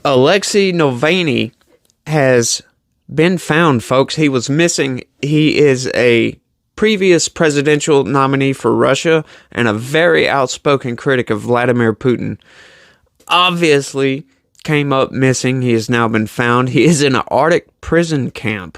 Alexei Navalny has been found, folks. He was missing. He is a previous presidential nominee for Russia and a very outspoken critic of Vladimir Putin. Obviously came up missing. He has now been found. He is in an Arctic prison camp.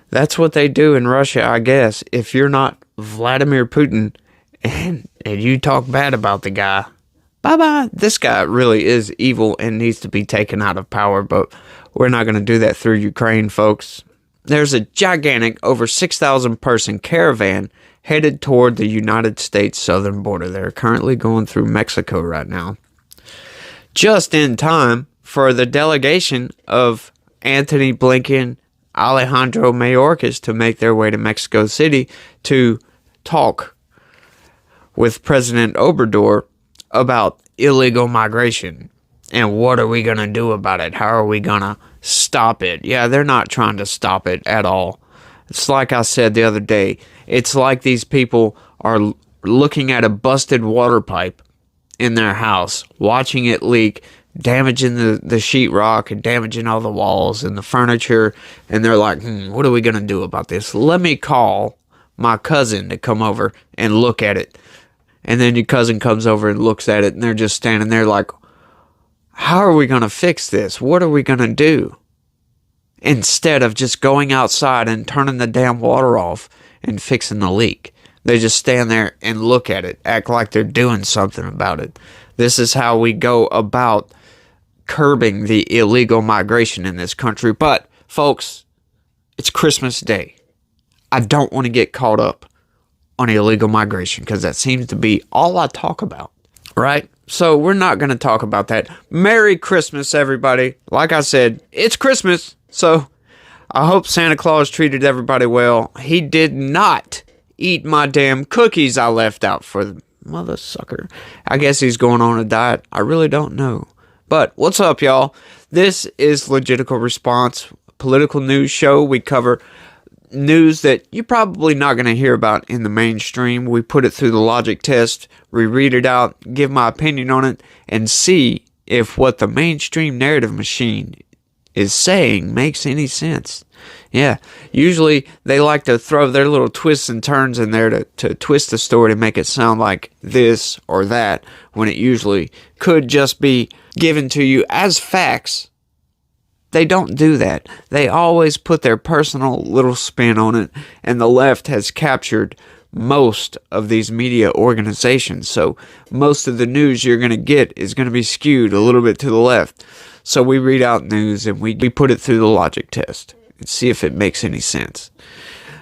That's what they do in Russia, I guess. If you're not Vladimir Putin and you talk bad about the guy, bye-bye. This guy really is evil and needs to be taken out of power, but we're not going to do that through Ukraine, folks. There's a gigantic, over 6,000 person caravan headed toward the United States southern border. They're currently going through Mexico right now. Just in time for the delegation of Antony Blinken, Alejandro Mayorkas to make their way to Mexico City to talk with President Obrador about illegal migration. And what are we going to do about it? How are we going to stop it? Yeah, they're not trying to stop it at all. It's like I said the other day. It's like these people are looking at a busted water pipe in their house, watching it leak, damaging the sheetrock and damaging all the walls and the furniture. And they're like, what are we going to do about this? Let me call my cousin to come over and look at it. And then your cousin comes over and looks at it, and they're just standing there like, how are we going to fix this? What are we going to do? Instead of just going outside and turning the damn water off and fixing the leak. They just stand there and look at it, act like they're doing something about it. This is how we go about curbing the illegal migration in this country. But, folks, it's Christmas Day. I don't want to get caught up on illegal migration because that seems to be all I talk about, right? So we're not going to talk about that. Merry Christmas, everybody. Like I said, it's Christmas, so I hope Santa Claus treated everybody well. He did not eat my damn cookies I left out for the mother sucker. I guess he's going on a diet. I really don't know. But what's up, y'all? This is Logical Response, political news show. We cover news that you're probably not going to hear about in the mainstream. We put it through the logic test, we read it out, give my opinion on it, and see if what the mainstream narrative machine is saying makes any sense. Yeah, usually they like to throw their little twists and turns in there to twist the story to make it sound like this or that, when it usually could just be given to you as facts. They don't do that. They always put their personal little spin on it, and the left has captured most of these media organizations. So most of the news you're going to get is going to be skewed a little bit to the left. So we read out news and we put it through the logic test and see if it makes any sense.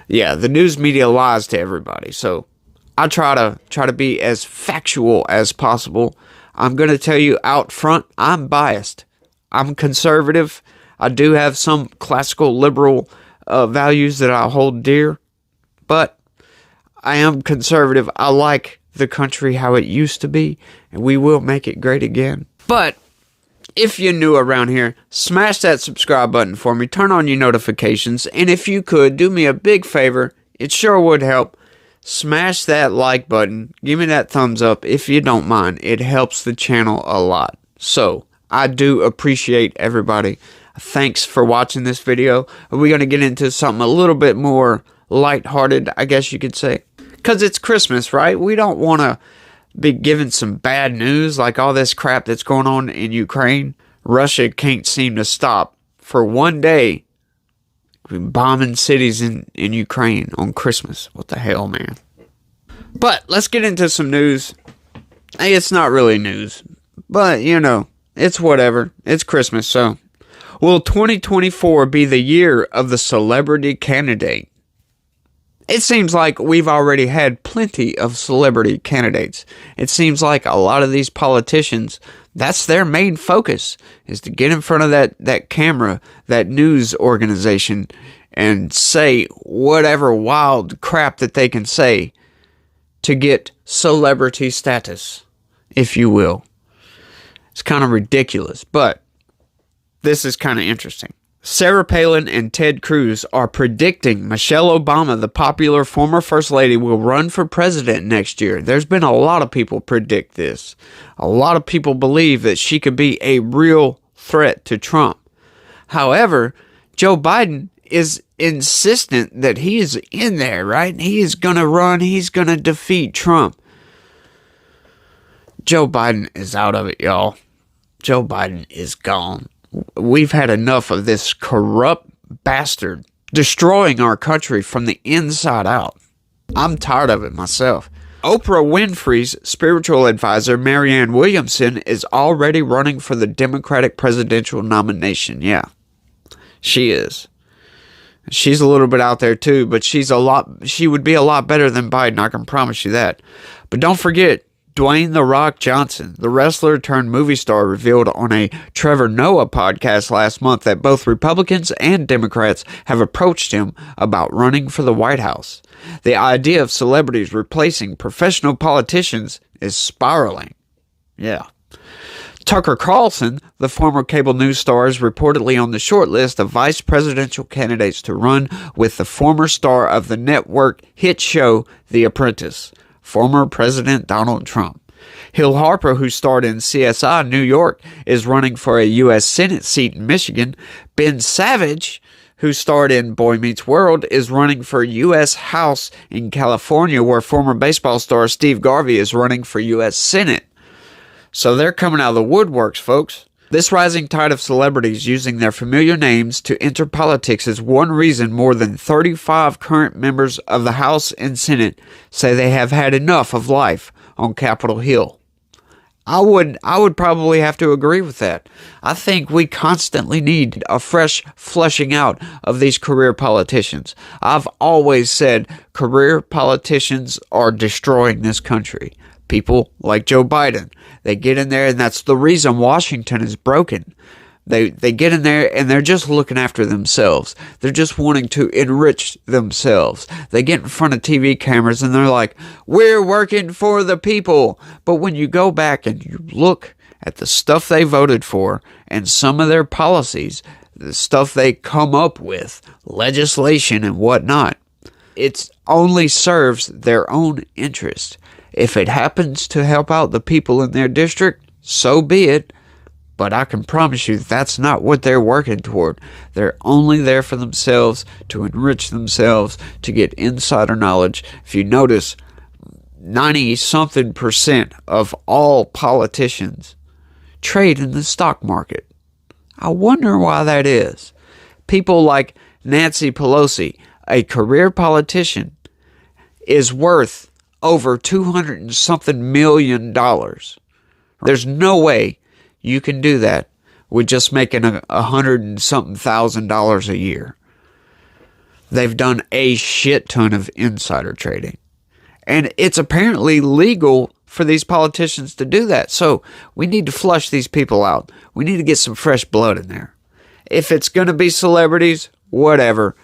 Yeah, the news media lies to everybody. So I try to be as factual as possible. I'm going to tell you out front, I'm biased. I'm conservative. I do have some classical liberal values that I hold dear, but I am conservative. I like the country how it used to be, and we will make it great again. But if you're new around here, smash that subscribe button for me, turn on your notifications, and if you could, do me a big favor, it sure would help. Smash that like button, give me that thumbs up if you don't mind. It helps the channel a lot. So, I do appreciate everybody. Thanks for watching this video. We're going to get into something a little bit more lighthearted, I guess you could say. Because it's Christmas, right? We don't want to be given some bad news like all this crap that's going on in Ukraine. Russia can't seem to stop for one day bombing cities in Ukraine on Christmas. What the hell, man? But let's get into some news. Hey, it's not really news, but you know, it's whatever. It's Christmas, so. Will 2024 be the year of the celebrity candidate? It seems like we've already had plenty of celebrity candidates. It seems like a lot of these politicians, that's their main focus, is to get in front of that camera, that news organization, and say whatever wild crap that they can say to get celebrity status, if you will. It's kind of ridiculous, but this is kind of interesting. Sarah Palin and Ted Cruz are predicting Michelle Obama, the popular former First Lady, will run for president next year. There's been a lot of people predict this. A lot of people believe that she could be a real threat to Trump. However, Joe Biden is insistent that he is in there, right? He is going to run. He's going to defeat Trump. Joe Biden is out of it, y'all. Joe Biden is gone. We've had enough of this corrupt bastard destroying our country from the inside out. I'm tired of it myself. Oprah Winfrey's spiritual advisor, Marianne Williamson, is already running for the Democratic presidential nomination. Yeah, she is. She's a little bit out there too, but she would be a lot better than Biden, I can promise you that. But don't forget, Dwayne "The Rock" Johnson, the wrestler turned movie star, revealed on a Trevor Noah podcast last month that both Republicans and Democrats have approached him about running for the White House. The idea of celebrities replacing professional politicians is spiraling. Yeah. Tucker Carlson, the former cable news star, is reportedly on the short list of vice presidential candidates to run with the former star of the network hit show The Apprentice, former President Donald Trump. Hill Harper, who starred in CSI New York, is running for a U.S. Senate seat in Michigan. Ben Savage, who starred in Boy Meets World, is running for U.S. House in California, where former baseball star Steve Garvey is running for U.S. Senate. So they're coming out of the woodworks, folks. This rising tide of celebrities using their familiar names to enter politics is one reason more than 35 current members of the House and Senate say they have had enough of life on Capitol Hill. I would probably have to agree with that. I think we constantly need a fresh flushing out of these career politicians. I've always said career politicians are destroying this country. People like Joe Biden, they get in there, and that's the reason Washington is broken. They get in there, and they're just looking after themselves. They're just wanting to enrich themselves. They get in front of TV cameras, and they're like, we're working for the people. But when you go back and you look at the stuff they voted for and some of their policies, the stuff they come up with, legislation and whatnot, it only serves their own interest. If it happens to help out the people in their district, so be it. But I can promise you that's not what they're working toward. They're only there for themselves, to enrich themselves, to get insider knowledge. If you notice, 90-something% of all politicians trade in the stock market. I wonder why that is. People like Nancy Pelosi, a career politician, is worth over $200-something million. There's no way you can do that with just making $100-something thousand a year. They've done a shit ton of insider trading. And it's apparently legal for these politicians to do that. So we need to flush these people out. We need to get some fresh blood in there. If it's going to be celebrities, whatever,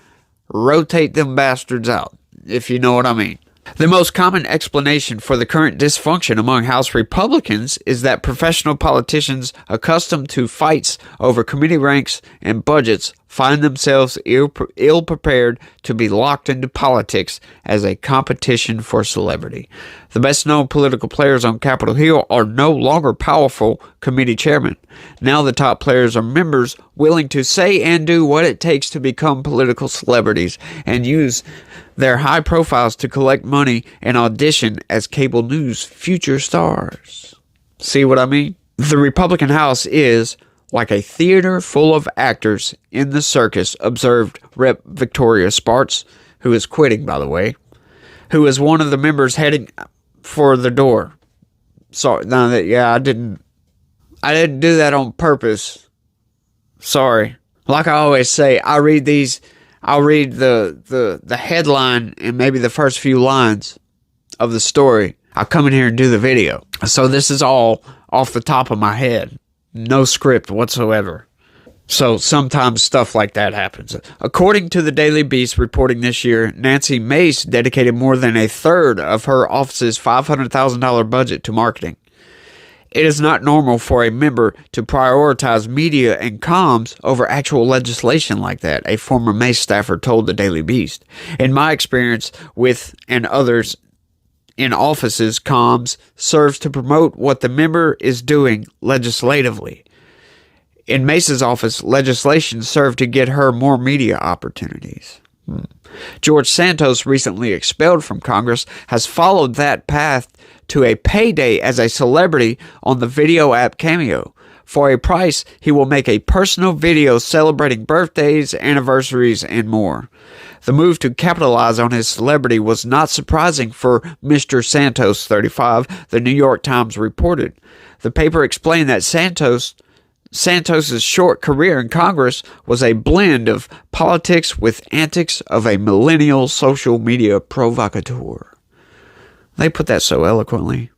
rotate them bastards out, if you know what I mean. The most common explanation for the current dysfunction among House Republicans is that professional politicians accustomed to fights over committee ranks and budgets find themselves ill-prepared to be locked into politics as a competition for celebrity. The best-known political players on Capitol Hill are no longer powerful committee chairmen. Now the top players are members willing to say and do what it takes to become political celebrities and use their high profiles to collect money and audition as cable news future stars. See what I mean? The Republican House is like a theater full of actors in the circus, observed Rep. Victoria Spartz, who is quitting, by the way, who is one of the members heading for the door. Sorry, I didn't do that on purpose. Sorry. Like I always say, I'll read the headline and maybe the first few lines of the story. I'll come in here and do the video. So this is all off the top of my head. No script whatsoever. So sometimes stuff like that happens. According to the Daily Beast reporting this year, Nancy Mace dedicated more than a third of her office's $500,000 budget to marketing. It is not normal for a member to prioritize media and comms over actual legislation like that, a former Mace staffer told the Daily Beast. In my experience with and others in offices, comms serves to promote what the member is doing legislatively. In Mace's office, legislation served to get her more media opportunities. George Santos, recently expelled from Congress, has followed that path to a payday as a celebrity on the video app Cameo. For a price, he will make a personal video celebrating birthdays, anniversaries, and more. The move to capitalize on his celebrity was not surprising for Mr. Santos, 35, the New York Times reported. The paper explained that Santos's short career in Congress was a blend of politics with antics of a millennial social media provocateur. They put that so eloquently.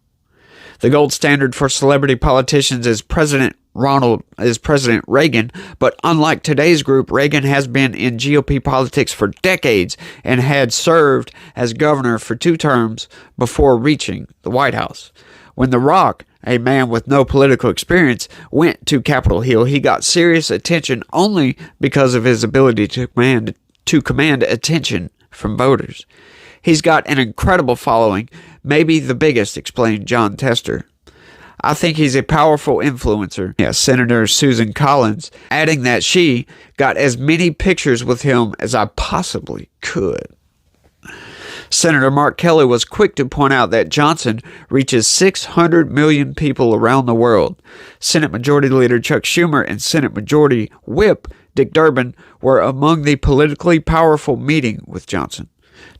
The gold standard for celebrity politicians is President Reagan, but unlike today's group, Reagan has been in GOP politics for decades and had served as governor for 2 terms before reaching the White House. When The Rock, a man with no political experience, went to Capitol Hill, he got serious attention only because of his ability to command attention from voters. He's got an incredible following, maybe the biggest, explained John Tester. I think he's a powerful influencer. Senator Susan Collins, adding that she got as many pictures with him as I possibly could. Senator Mark Kelly was quick to point out that Johnson reaches 600 million people around the world. Senate Majority Leader Chuck Schumer and Senate Majority Whip Dick Durbin were among the politically powerful meeting with Johnson.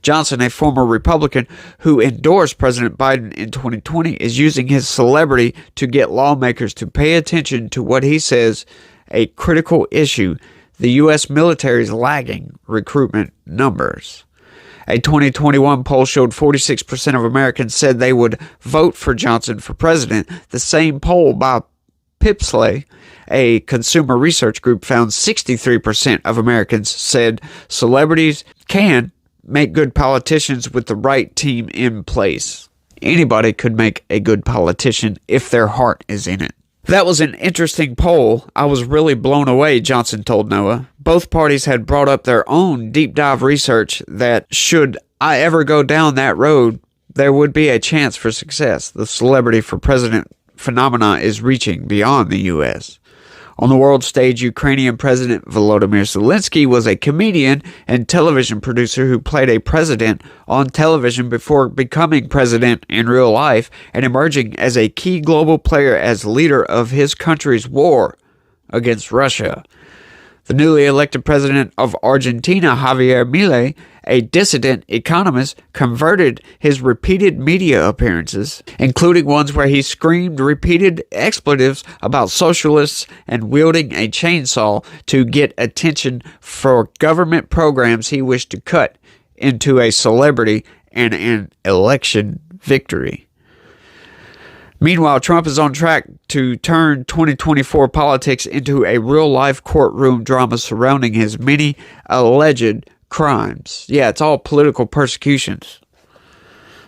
Johnson, a former Republican who endorsed President Biden in 2020, is using his celebrity to get lawmakers to pay attention to what he says a critical issue: the U.S. military's lagging recruitment numbers. A 2021 poll showed 46% of Americans said they would vote for Johnson for president. The same poll by Pipsley, a consumer research group, found 63% of Americans said celebrities can make good politicians with the right team in place. Anybody could make a good politician if their heart is in it. That was an interesting poll. I was really blown away, Johnson told Noah. Both parties had brought up their own deep dive research that should I ever go down that road, there would be a chance for success. The celebrity for president phenomena is reaching beyond the U.S. On the world stage, Ukrainian President Volodymyr Zelensky was a comedian and television producer who played a president on television before becoming president in real life and emerging as a key global player as leader of his country's war against Russia. The newly elected president of Argentina, Javier Milei, a dissident economist, converted his repeated media appearances, including ones where he screamed repeated expletives about socialists and wielding a chainsaw to get attention for government programs he wished to cut, into a celebrity and an election victory. Meanwhile, Trump is on track to turn 2024 politics into a real-life courtroom drama surrounding his many alleged crimes. Yeah, it's all political persecutions.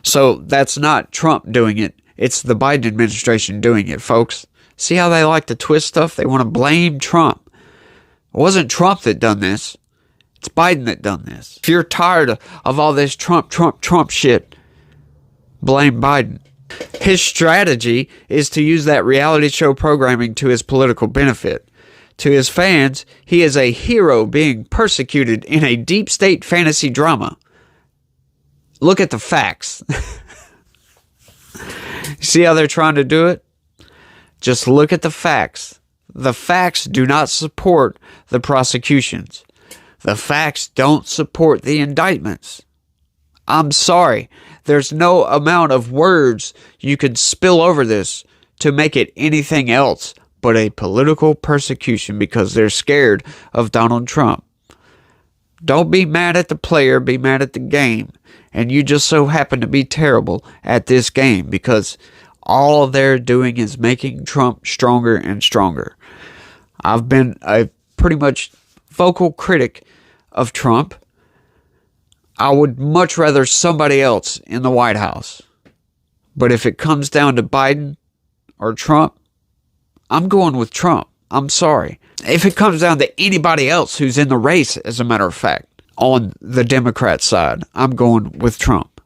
So that's not Trump doing it. It's the Biden administration doing it, folks. See how they like to twist stuff? They want to blame Trump. It wasn't Trump that done this. It's Biden that done this. If you're tired of all this Trump shit, blame Biden. His strategy is to use that reality show programming to his political benefit. To his fans, he is a hero being persecuted in a deep state fantasy drama. Look at the facts. See how they're trying to do it? Just look at the facts. The facts do not support the prosecutions. The facts don't support the indictments. I'm sorry. There's no amount of words you could spill over this to make it anything else but a political persecution because they're scared of Donald Trump. Don't be mad at the player, be mad at the game. And you just so happen to be terrible at this game because all they're doing is making Trump stronger and stronger. I've been a pretty much vocal critic of Trump. I would much rather somebody else in the White House. But if it comes down to Biden or Trump, I'm going with Trump. I'm sorry. If it comes down to anybody else who's in the race, as a matter of fact, on the Democrat side, I'm going with Trump.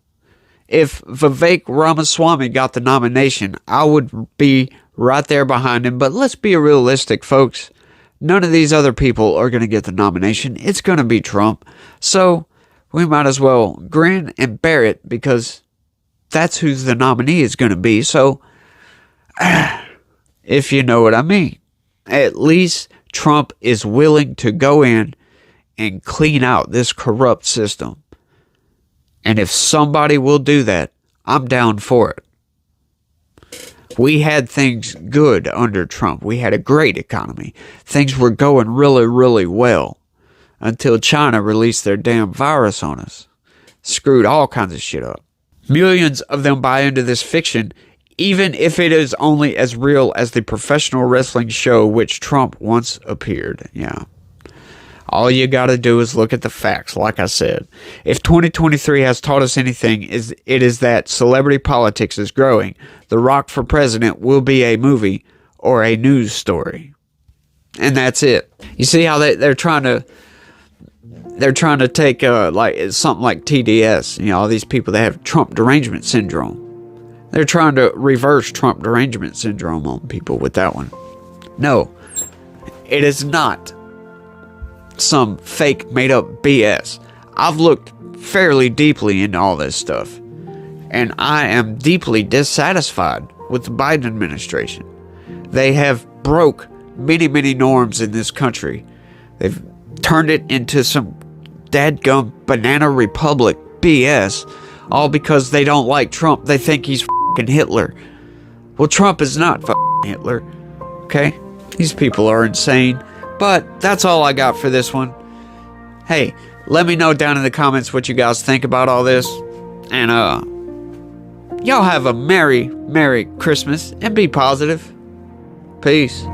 If Vivek Ramaswamy got the nomination, I would be right there behind him. But let's be realistic, folks. none of these other people are going to get the nomination. It's going to be Trump. So we might as well grin and bear it because that's who the nominee is going to be. So, if you know what I mean, at least Trump is willing to go in and clean out this corrupt system. And if somebody will do that, I'm down for it. We had things good under Trump. We had a great economy. Things were going really, really well until China released their damn virus on us. Screwed all kinds of shit up. Millions of them buy into this fiction, even if it is only as real as the professional wrestling show which Trump once appeared. Yeah. All you gotta do is look at the facts, like I said. If 2023 has taught us anything, it is that celebrity politics is growing. The Rock for President will be a movie or a news story. And that's it. You see how they're trying to take like something like TDS, you know, all these people that have Trump derangement syndrome. They're trying to reverse Trump derangement syndrome on people with that one. No, it is not some fake made up BS. I've looked fairly deeply into all this stuff, and I am deeply dissatisfied with the Biden administration. They have broke many, many norms in this country. They've turned it into some dadgum banana republic BS, all because they don't like Trump. They think he's f***ing Hitler. Well, Trump is not f***ing Hitler. Okay? These people are insane. But that's all I got for this one. Hey, let me know down in the comments what you guys think about all this. And y'all have a Merry, Merry Christmas and be positive. Peace.